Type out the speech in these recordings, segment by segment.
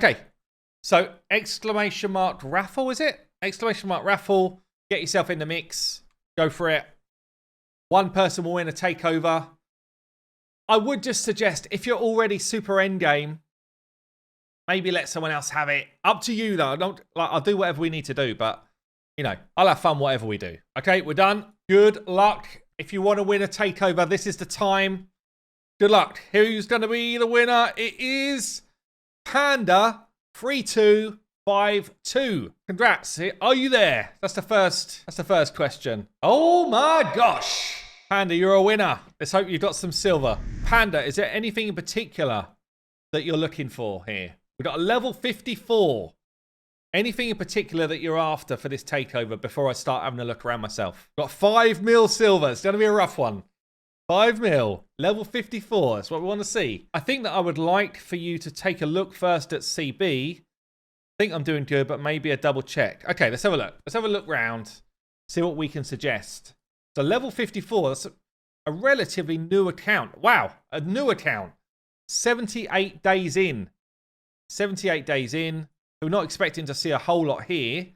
Okay. So, exclamation mark raffle, is it? Exclamation mark raffle. Get yourself in the mix. Go for it. One person will win a takeover. I would just suggest, if you're already super endgame, maybe let someone else have it. Up to you, though. I'll do whatever we need to do, but, you know, I'll have fun whatever we do. Okay, we're done. Good luck. If you want to win a takeover, this is the time. Good luck. Who's going to be the winner? It is Panda 3252. Congrats. Are you there? That's the first question. Oh my gosh. Panda, you're a winner. Let's hope you've got some silver. Panda, is there anything in particular that you're looking for here? We've got a level 54. Anything in particular that you're after for this takeover before I start having a look around myself? Got 5 mil silver. It's going to be a rough one. 5 mil. Level 54. That's what we want to see. I think that I would like for you to take a look first at CB. I think I'm doing good, but maybe a double check. Okay, let's have a look. Let's have a look round. See what we can suggest. So level 54, that's a relatively new account. Wow, a new account. 78 days in. 78 days in. We're not expecting to see a whole lot here.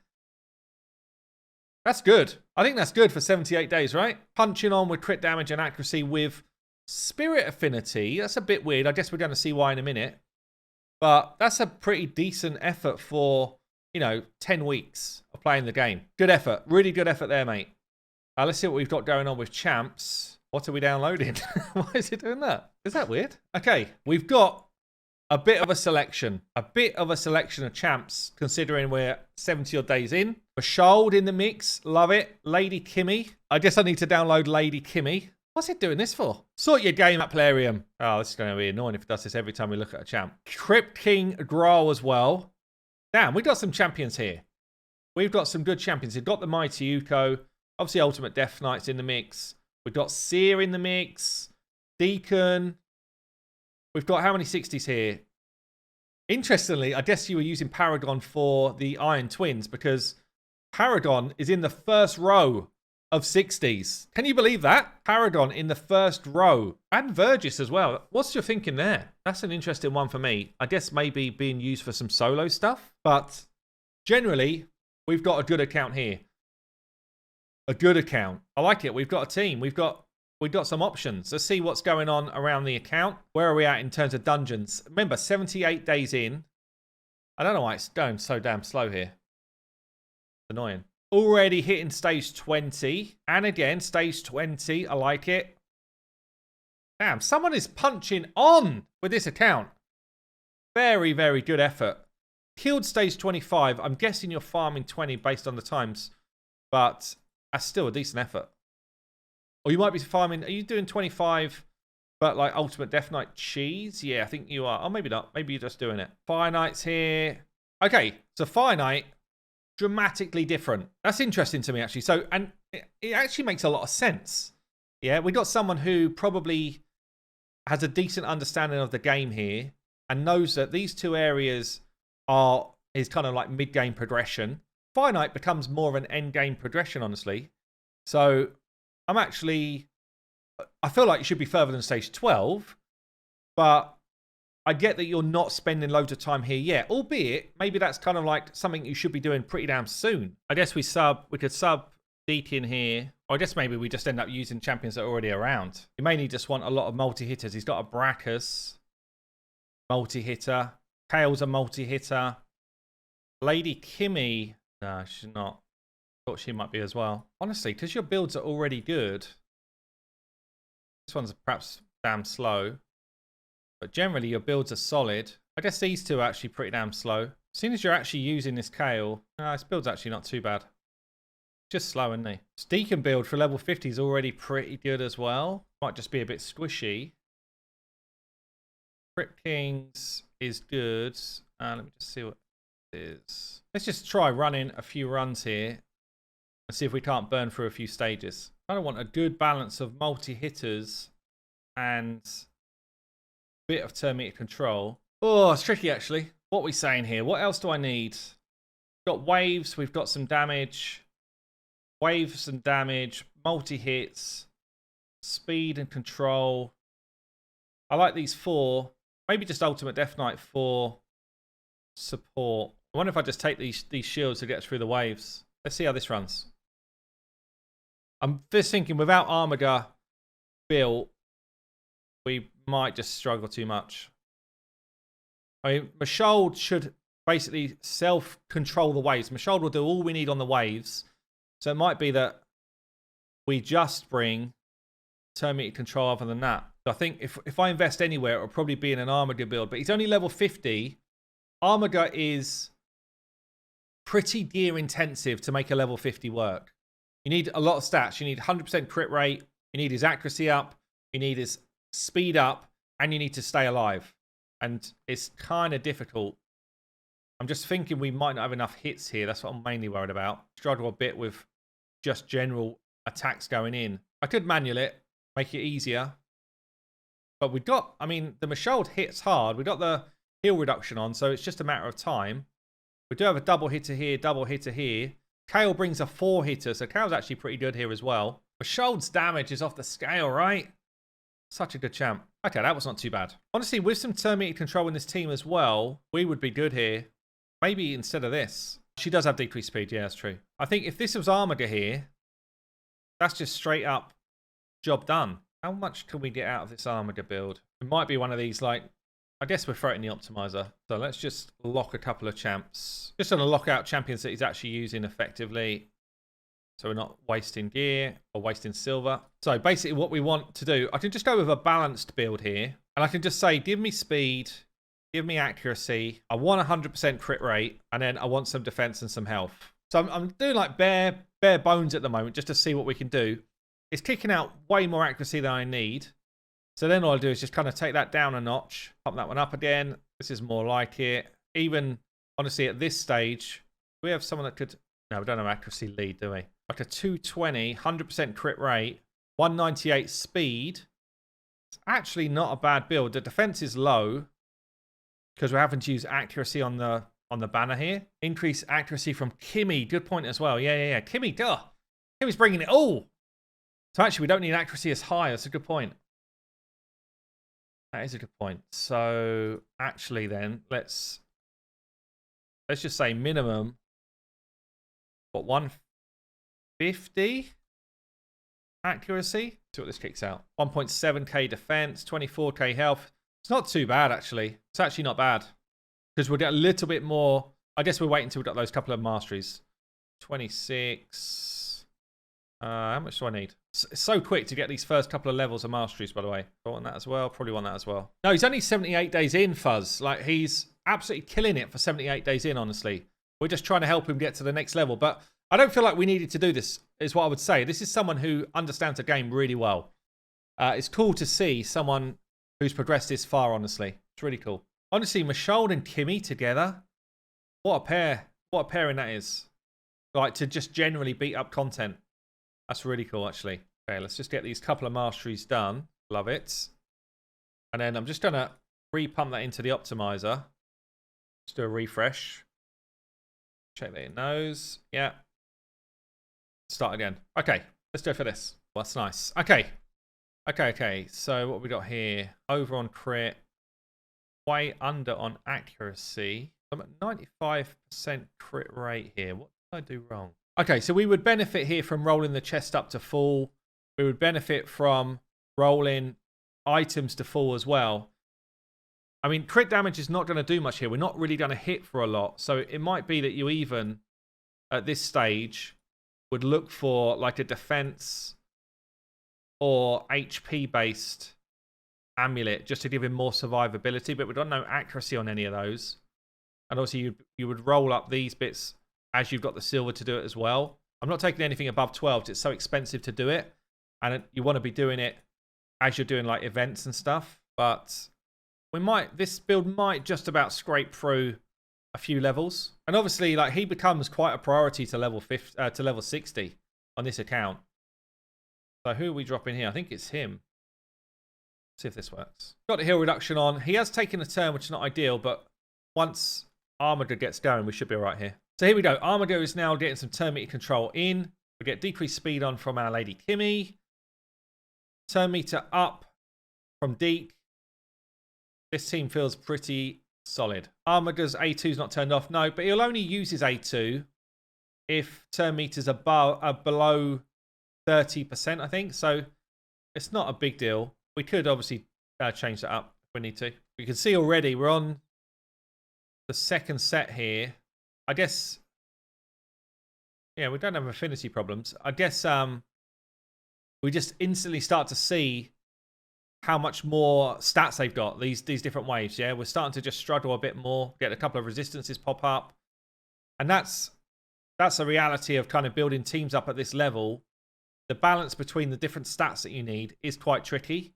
That's good. I think that's good for 78 days, right? Punching on with crit damage and accuracy with spirit affinity. That's a bit weird. I guess we're going to see why in a minute. But that's a pretty decent effort for, 10 weeks of playing the game. Good effort. Really good effort there, mate. Let's see what we've got going on with champs. What are we downloading? Why is it doing that? Is that weird? Okay, we've got a bit of a selection. A bit of a selection of champs, considering we're 70 odd days in. Bashold in the mix. Love it. Lady Kimmy. I guess I need to download Lady Kimmy. What's it doing this for? Sort your game up, Plarium. Oh, this is going to be annoying if it does this every time we look at a champ. Crypt King Growl as well. Damn, we've got some champions here. We've got some good champions. We've got the Mighty Uko. Obviously, Ultimate Death Knight's in the mix. We've got Seer in the mix. Deacon. We've got how many 60s here? Interestingly, I guess you were using Paragon for the Iron Twins because Paragon is in the first row of 60s. Can you believe that? Paragon in the first row. And Vergis as well. What's your thinking there? That's an interesting one for me. I guess maybe being used for some solo stuff. But generally, we've got a good account here. A good account. I like it. We've got a team. We've got some options. Let's see what's going on around the account. Where are we at in terms of dungeons? Remember, 78 days in. I don't know why it's going so damn slow here. It's annoying. Already hitting stage 20. And again, stage 20. I like it. Damn, someone is punching on with this account. Very, very good effort. Killed stage 25. I'm guessing you're farming 20 based on the times. But that's still a decent effort. Or you might be farming... Are you doing 25, but like Ultimate Death Knight cheese? Yeah, I think you are. Oh, maybe not. Maybe you're just doing it. Fire Knight's here. Okay, so Fire Knight, dramatically different. That's interesting to me, actually. So, and it actually makes a lot of sense. Yeah, we got someone who probably has a decent understanding of the game here and knows that these two areas is kind of like mid-game progression. Fire Knight becomes more of an end-game progression, honestly. So I feel like you should be further than stage 12, but I get that you're not spending loads of time here yet, albeit maybe that's kind of like something you should be doing pretty damn soon. I guess we could sub Deacon here, or I guess maybe we just end up using champions that are already around. You mainly just want a lot of multi-hitters. He's got a Brackus, multi-hitter. Kale's a multi-hitter. Lady Kimmy, no, she's not. Thought she might be as well. Honestly, because your builds are already good. This one's perhaps damn slow. But generally, your builds are solid. I guess these two are actually pretty damn slow. As soon as you're actually using this Kale, this build's actually not too bad. Just slow, isn't he? This Deacon build for level 50 is already pretty good as well. Might just be a bit squishy. Crypt Kings is good. Let me just see what it is. Let's just try running a few runs here. And see if we can't burn through a few stages. I want a good balance of multi-hitters and a bit of termite control. Oh, it's tricky, actually. What are we saying here? What else do I need? We've got waves. We've got some damage. Waves and damage. Multi-hits. Speed and control. I like these 4. Maybe just Ultimate Death Knight for support. I wonder if I just take these shields to get through the waves. Let's see how this runs. I'm just thinking without Armiger built, we might just struggle too much. I mean, Mashold should basically self-control the waves. Mashold will do all we need on the waves. So it might be that we just bring turn meter control other than that. So I think if I invest anywhere, it'll probably be in an Armiger build. But he's only level 50. Armiger is pretty gear intensive to make a level 50 work. You need a lot of stats. You need 100% crit rate. You need his accuracy up. You need his speed up. And you need to stay alive. And it's kind of difficult. I'm just thinking we might not have enough hits here. That's what I'm mainly worried about. Struggle a bit with just general attacks going in. I could manual it, make it easier. But we've got, I mean, the Mashold hits hard. We've got the heal reduction on, so it's just a matter of time. We do have a double hitter here, double hitter here. Kale brings a 4-hitter, so Kale's actually pretty good here as well. Mashold's damage is off the scale, right? Such a good champ. Okay, that was not too bad. Honestly, with some turn meter control in this team as well, we would be good here. Maybe instead of this. She does have decreased speed, yeah, that's true. I think if this was Armiger here, that's just straight up job done. How much can we get out of this Armiger build? It might be one of these, like, I guess we're throwing the optimizer. So let's just lock a couple of champs. Just going to lock out champions that he's actually using effectively. So we're not wasting gear or wasting silver. So basically what we want to do, I can just go with a balanced build here. And I can just say, give me speed, give me accuracy. I want 100% crit rate. And then I want some defense and some health. So I'm doing like bare bones at the moment just to see what we can do. It's kicking out way more accuracy than I need. So then all I'll do is just kind of take that down a notch, pump that one up again. This is more like it. Even, honestly, at this stage, we have someone that could... No, we don't have accuracy lead, do we? Like a 220, 100% crit rate, 198 speed. It's actually not a bad build. The defense is low because we're having to use accuracy on the banner here. Increase accuracy from Kimmy. Good point as well. Yeah. Kimmy, duh. Kimmy's bringing it all. So actually, we don't need accuracy as high. That's a good point. That is a good point. So actually then, let's just say minimum, what, 150 accuracy? See what this kicks out. 1.7k defense, 24k health. It's not too bad, actually. It's actually not bad. Because we'll get a little bit more. I guess we'll wait until we've got those couple of masteries. 26. How much do I need? It's so quick to get these first couple of levels of masteries, by the way. I want that as well. Probably want that as well. No, he's only 78 days in, Fuzz. Like, he's absolutely killing it for 78 days in, honestly. We're just trying to help him get to the next level. But I don't feel like we needed to do this, is what I would say. This is someone who understands the game really well. It's cool to see someone who's progressed this far, honestly. It's really cool. Honestly, Mashold and Kimmy together, what a pair. What a pairing that is. Like, to just generally beat up content. That's really cool, actually. Okay, let's just get these couple of masteries done. Love it. And then I'm just going to re-pump that into the optimizer. Just do a refresh. Check that it knows. Yeah. Start again. Okay, let's do it for this. Well, that's nice. Okay. Okay. So what we got here? Over on crit. Way under on accuracy. I'm at 95% crit rate here. What did I do wrong? Okay, so we would benefit here from rolling the chest up to full. We would benefit from rolling items to full as well. I mean, crit damage is not going to do much here. We're not really going to hit for a lot. So it might be that you even, at this stage, would look for like a defense or HP-based amulet just to give him more survivability. But we don't know accuracy on any of those. And also, you would roll up these bits as you've got the silver to do it as well. I'm not taking anything above 12. It's so expensive to do it. And you want to be doing it as you're doing like events and stuff. But this build might just about scrape through a few levels. And obviously, like, he becomes quite a priority to level 60 on this account. So who are we dropping here? I think it's him. Let's see if this works. Got the heal reduction on. He has taken a turn, which is not ideal, but once Armiger gets going, we should be all right here. So here we go. Armiger is now getting some turn meter control in. We get decreased speed on from our Lady Kimmy. Turn meter up from Deke. This team feels pretty Solid. Armiger's A2 is not turned off. No, but he'll only use his A2 if turn meters are below 30%, I think. So it's not a big deal. We could obviously change that up if we need to. We can see already we're on the second set here. I guess, yeah, we don't have affinity problems. I guess we just instantly start to see how much more stats they've got, these different waves, yeah? We're starting to just struggle a bit more, get a couple of resistances pop up. And that's a reality of kind of building teams up at this level. The balance between the different stats that you need is quite tricky.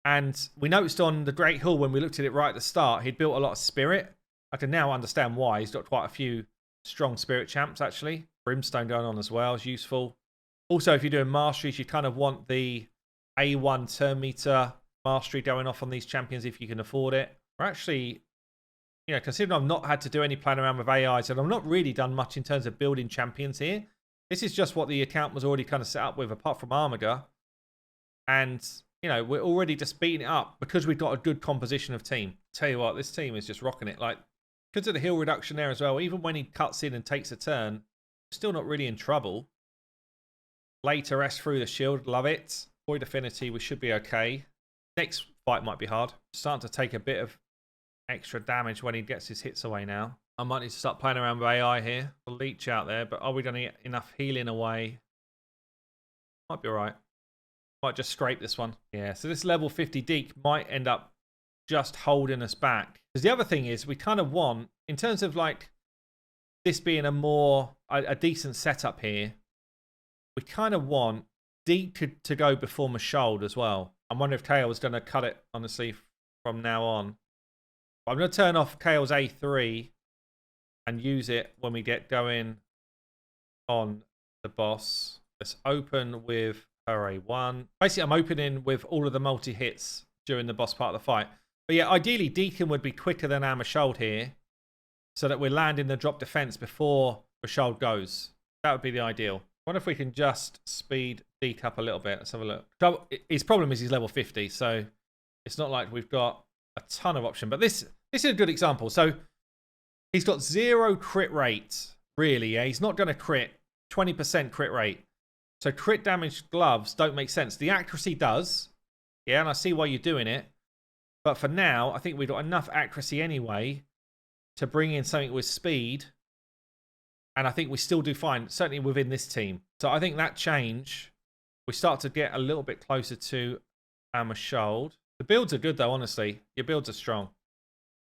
And we noticed on the Great Hall when we looked at it right at the start, he'd built a lot of spirit. I can now understand why. He's got quite a few strong spirit champs, actually. Brimstone going on as well is useful. Also, if you're doing masteries, you kind of want the A1 turn meter mastery going off on these champions if you can afford it. We're actually, you know, considering I've not had to do any playing around with AIs and I've not really done much in terms of building champions here. This is just what the account was already kind of set up with, apart from Armiger. And, you know, we're already just beating it up because we've got a good composition of team. Tell you what, this team is just rocking it. Like, because of the heal reduction there as well, even when he cuts in and takes a turn, we're still not really in trouble. Later S through the shield, love it. Void affinity, we should be okay. Next fight might be hard. Starting to take a bit of extra damage when he gets his hits away now. I might need to start playing around with AI here. A leech out there, but are we going to get enough healing away? Might be alright. Might just scrape this one. Yeah, so this level 50 Deke might end up just holding us back. Because the other thing is, we kind of want, in terms of like this being a decent setup here, we kind of want Deke to go before Mashold as well. I wonder if Kale was going to cut it, honestly, from now on. But I'm going to turn off Kale's A3 and use it when we get going on the boss. Let's open with her A1. Basically, I'm opening with all of the multi-hits during the boss part of the fight. But yeah, ideally, Deacon would be quicker than our Mashold here so that we're landing the drop defense before Mashold goes. That would be the ideal. I wonder if we can just speed Deke up a little bit. Let's have a look. His problem is he's level 50, so it's not like we've got a ton of option. But this is a good example. So he's got 0 crit rate, really. Yeah? He's not going to crit. 20% crit rate. So crit damage gloves don't make sense. The accuracy does. Yeah, and I see why you're doing it. But for now, I think we've got enough accuracy anyway to bring in something with speed. And I think we still do fine, certainly within this team. So I think that change, we start to get a little bit closer to our Mashold. The builds are good, though, honestly. Your builds are strong.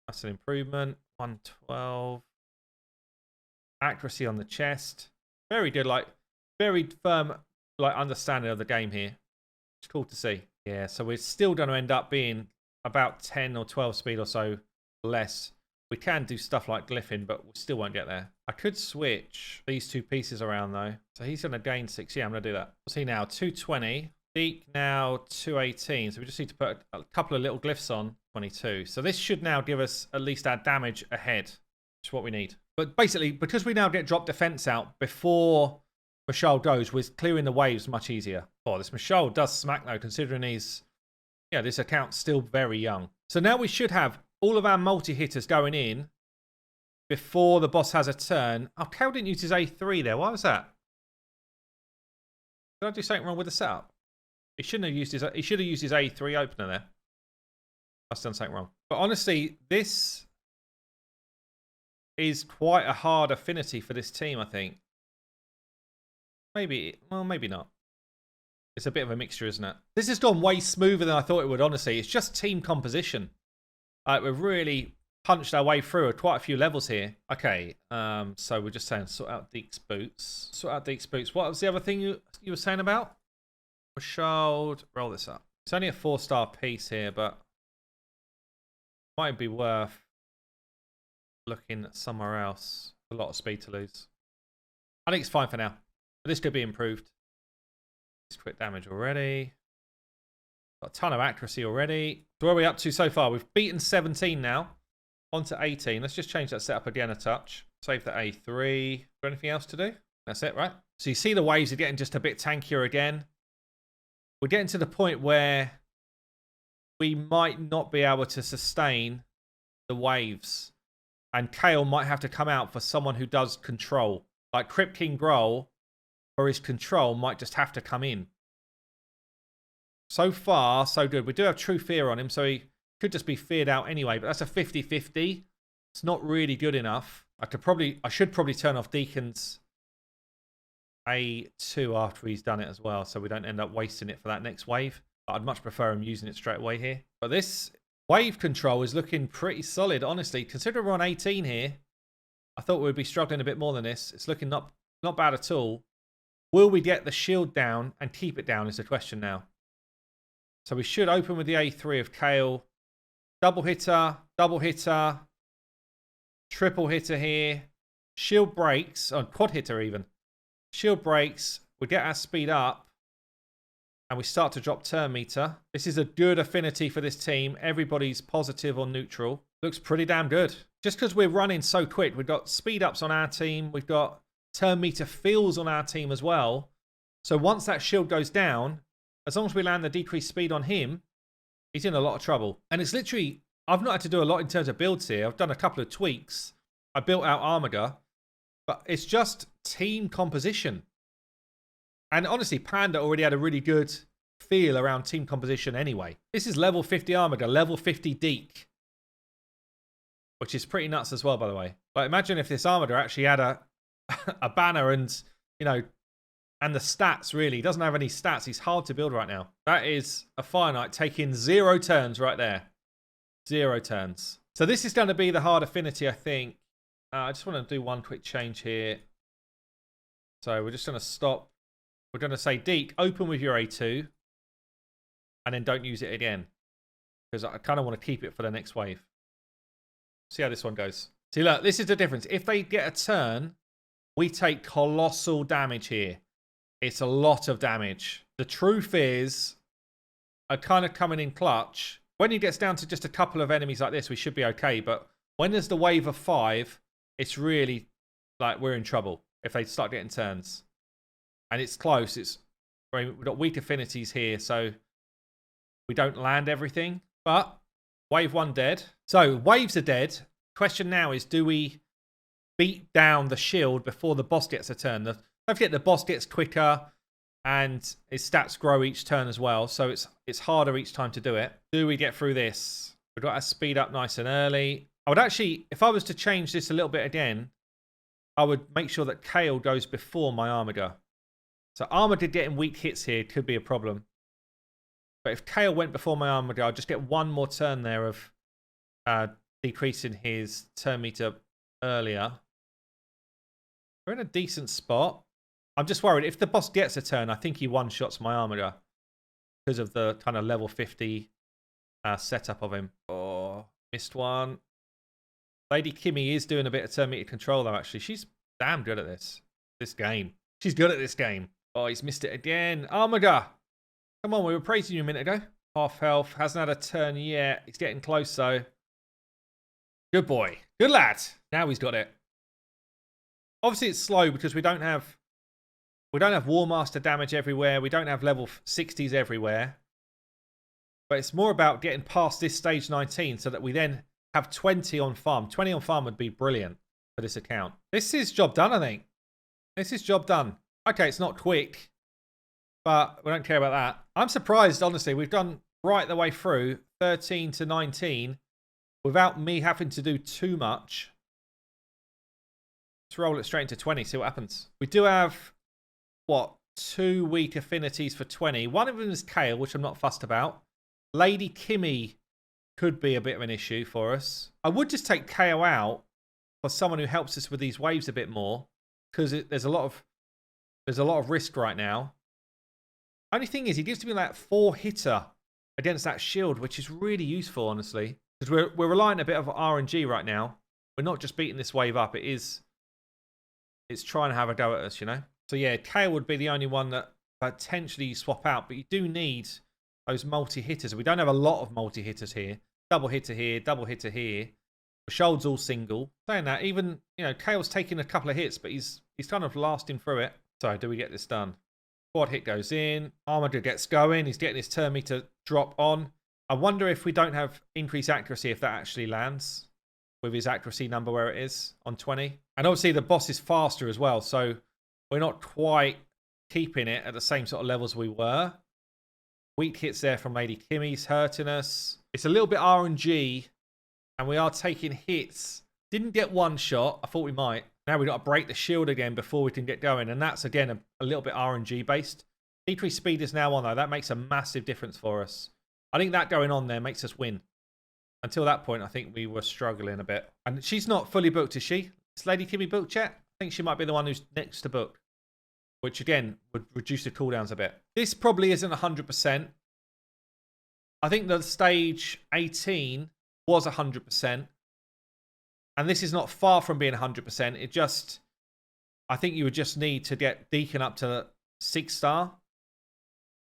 That's an improvement. 112. Accuracy on the chest. Very good, like, very firm, like, understanding of the game here. It's cool to see. Yeah, so we're still going to end up being about 10 or 12 speed or so less. We can do stuff like glyphing, but we still won't get there. I could switch these two pieces around, though. So he's going to gain 6. Yeah, I'm going to do that. What's he now? 220. Deke now 218. So we just need to put a couple of little glyphs on. 22. So this should now give us at least our damage ahead, which is what we need. But basically, because we now get drop defense out before Mashold goes, we're clearing the waves much easier. Oh, this Mashold does smack, though, considering he's... Yeah, this account's still very young. So now we should have all of our multi-hitters going in before the boss has a turn. Oh, Cal didn't use his A3 there. Why was that? Did I do something wrong with the setup? He shouldn't have used his... He should have used his A3 opener there. I've done something wrong. But honestly, this is quite a hard affinity for this team, I think. Maybe... Well, maybe not. It's a bit of a mixture, isn't it? This has gone way smoother than I thought it would, honestly. It's just team composition. We've really punched our way through quite a few levels here. Okay, so we're just saying sort out Deke's boots. Sort out Deke's boots. What was the other thing you were saying about? Mashold, roll this up. It's only a 4-star piece here, but might be worth looking somewhere else. A lot of speed to lose. I think it's fine for now. But this could be improved. Crit damage already. Got a ton of accuracy already. So where are we up to so far? We've beaten 17 now. On to 18. Let's just change that setup again a touch. Save the A3. Anything else to do? That's it, right? So you see the waves are getting just a bit tankier again. We're getting to the point where we might not be able to sustain the waves. And Kale might have to come out for someone who does control. Like Crypt King Grohl, for his control, might just have to come in. So far, so good. We do have True Fear on him, so he could just be feared out anyway. But that's a 50-50. It's not really good enough. I should probably turn off Deacon's A2 after he's done it as well, so we don't end up wasting it for that next wave. But I'd much prefer him using it straight away here. But this wave control is looking pretty solid, honestly. Considering we're on 18 here, I thought we'd be struggling a bit more than this. It's looking not bad at all. Will we get the shield down and keep it down is the question now. So we should open with the A3 of Kale. Double hitter, triple hitter here. Shield breaks, or quad hitter even. Shield breaks, we get our speed up, and we start to drop turn meter. This is a good affinity for this team. Everybody's positive or neutral. Looks pretty damn good. Just because we're running so quick, we've got speed ups on our team. We've got turn meter feels on our team as well. So once that shield goes down, as long as we land the decreased speed on him, he's in a lot of trouble. And it's literally, I've not had to do a lot in terms of builds here. I've done a couple of tweaks. I built out Armager, but it's just team composition. And honestly, Panda already had a really good feel around team composition anyway. This is level 50 Armager, level 50 Deke, which is pretty nuts as well, by the way. But imagine if this Armager actually had a banner and, you know, and the stats, really. He doesn't have any stats. He's hard to build right now. That is a Fire Knight taking 0 turns right there. 0 turns. So this is going to be the hard affinity, I think. I just want to do one quick change here. So we're just going to stop. We're going to say, Deke, open with your A2. And then don't use it again. Because I kind of want to keep it for the next wave. See how this one goes. See, look, this is the difference. If they get a turn, we take colossal damage here. It's a lot of damage. The truth is, are kind of coming in clutch. When he gets down to just a couple of enemies like this, we should be okay. But when there's the wave of 5, it's really like we're in trouble if they start getting turns. And it's close. We've got weak affinities here, so we don't land everything. But wave 1 dead. So waves are dead. Question now is, do we beat down the shield before the boss gets a turn? Don't forget the boss gets quicker and his stats grow each turn as well. So it's harder each time to do it. Do we get through this? We've got to speed up nice and early. I would actually, if I was to change this a little bit again, I would make sure that Kale goes before my Armager. So Armager getting weak hits here could be a problem. But if Kale went before my Armager, I'd just get one more turn there of decreasing his turn meter earlier. We're in a decent spot. I'm just worried. If the boss gets a turn, I think he one-shots my Armager because of the kind of level 50 setup of him. Oh, missed one. Lady Kimmy is doing a bit of turn meter control, though, actually. She's damn good at this game. She's good at this game. Oh, he's missed it again. Armager. Come on, we were praising you a minute ago. Half health. Hasn't had a turn yet. He's getting close, though. Good boy. Good lad. Now he's got it. Obviously, it's slow because we don't have War Master damage everywhere. We don't have level 60s everywhere. But it's more about getting past this stage 19 so that we then have 20 on farm. 20 on farm would be brilliant for this account. This is job done, I think. This is job done. Okay, it's not quick, but we don't care about that. I'm surprised, honestly. We've done right the way through 13 to 19 without me having to do too much. Let's roll it straight into 20, see what happens. We do have, what, 2 weak affinities for 20. One of them is Kale, which I'm not fussed about. Lady Kimmy could be a bit of an issue for us. I would just take Kale out for someone who helps us with these waves a bit more, because there's a lot of risk right now. Only thing is, he gives me like 4 hitter against that shield, which is really useful, honestly, because we're relying a bit of RNG right now. We're not just beating this wave up. It's trying to have a go at us, you know? So yeah, Kale would be the only one that potentially swap out, but you do need those multi-hitters. We don't have a lot of multi-hitters here. Double hitter here, double hitter here. Bashold's all single. Saying that, even, you know, Kale's taking a couple of hits, but he's kind of lasting through it. So do we get this done? Quad hit goes in. Armager gets going. He's getting his turn meter drop on. I wonder if we don't have increased accuracy if that actually lands. with his accuracy number where it is on 20. And obviously the boss is faster as well, so we're not quite keeping it at the same sort of levels we were. Weak hits there from Lady Kimmy's hurting us. It's a little bit RNG, and we are taking hits. Didn't get one shot. I thought we might. Now we've got to break the shield again before we can get going, and that's, again, a little bit RNG based. Decreased speed is now on, though. That makes a massive difference for us. I think that going on there makes us win. Until that point, I think we were struggling a bit. And she's not fully booked, is she? Is Lady Kimmy booked yet? I think she might be the one who's next to book, which, again, would reduce the cooldowns a bit. This probably isn't 100%. I think the stage 18 was 100%. And this is not far from being 100%. It just, I think you would just need to get Deacon up to 6-star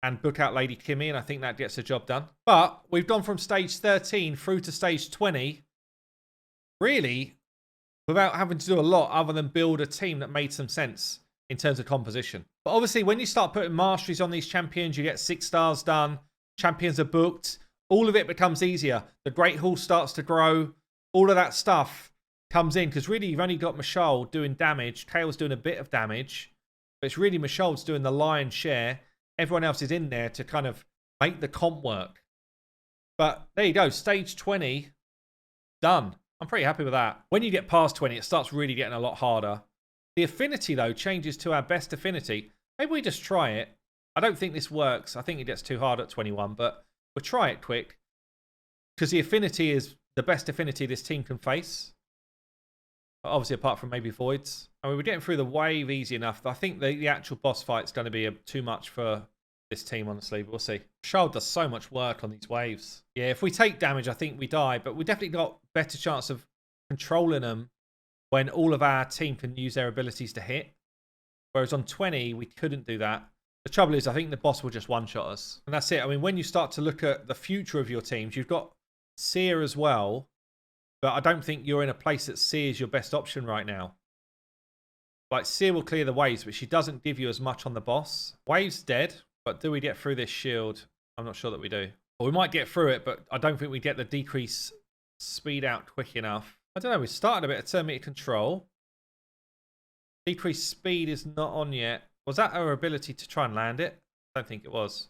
and book out Lady Kimmy, and I think that gets the job done. But we've gone from stage 13 through to stage 20, really, without having to do a lot other than build a team that made some sense in terms of composition. But obviously, when you start putting masteries on these champions, you get 6 stars done, champions are booked, all of it becomes easier. The Great Hall starts to grow, all of that stuff comes in, because really you've only got Michelle doing damage, Kale's doing a bit of damage, but it's really Michelle's doing the lion's share. Everyone else is in there to kind of make the comp work. But there you go, stage 20, done. I'm pretty happy with that. When you get past 20, it starts really getting a lot harder. The affinity, though, changes to our best affinity. Maybe we just try it. I don't think this works. I think it gets too hard at 21, but we'll try it quick. Because the affinity is the best affinity this team can face. Obviously, apart from maybe Voids. I mean, we're getting through the wave easy enough. I think the actual boss fight's going to be too much for this team, honestly. But we'll see. Charles does so much work on these waves. Yeah, if we take damage, I think we die. But we definitely got better chance of controlling them when all of our team can use their abilities to hit. Whereas on 20, we couldn't do that. The trouble is, I think the boss will just one-shot us. And that's it. I mean, when you start to look at the future of your teams, you've got Seer as well. But I don't think you're in a place that Seer is your best option right now. Like, Seer will clear the waves, but she doesn't give you as much on the boss. Wave's dead, but do we get through this shield? I'm not sure that we do. Or we might get through it, but I don't think we get the decrease speed out quick enough. I don't know, we started a bit of turn meter control. Decreased speed is not on yet. Was that our ability to try and land it? I don't think it was.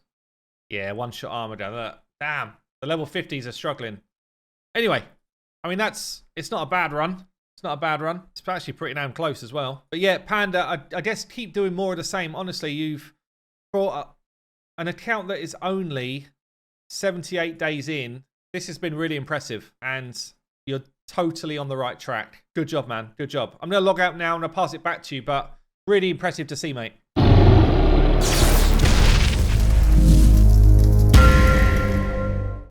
Yeah, one-shot armor down there. Damn, the level 50s are struggling. Anyway, I mean, it's not a bad run. It's not a bad run. It's actually pretty damn close as well. But yeah, Panda, I guess keep doing more of the same. Honestly, you've brought an account that is only 78 days in. This has been really impressive, and you're totally on the right track. Good job, man. Good job. I'm going to log out now and I'll pass it back to you, but really impressive to see, mate.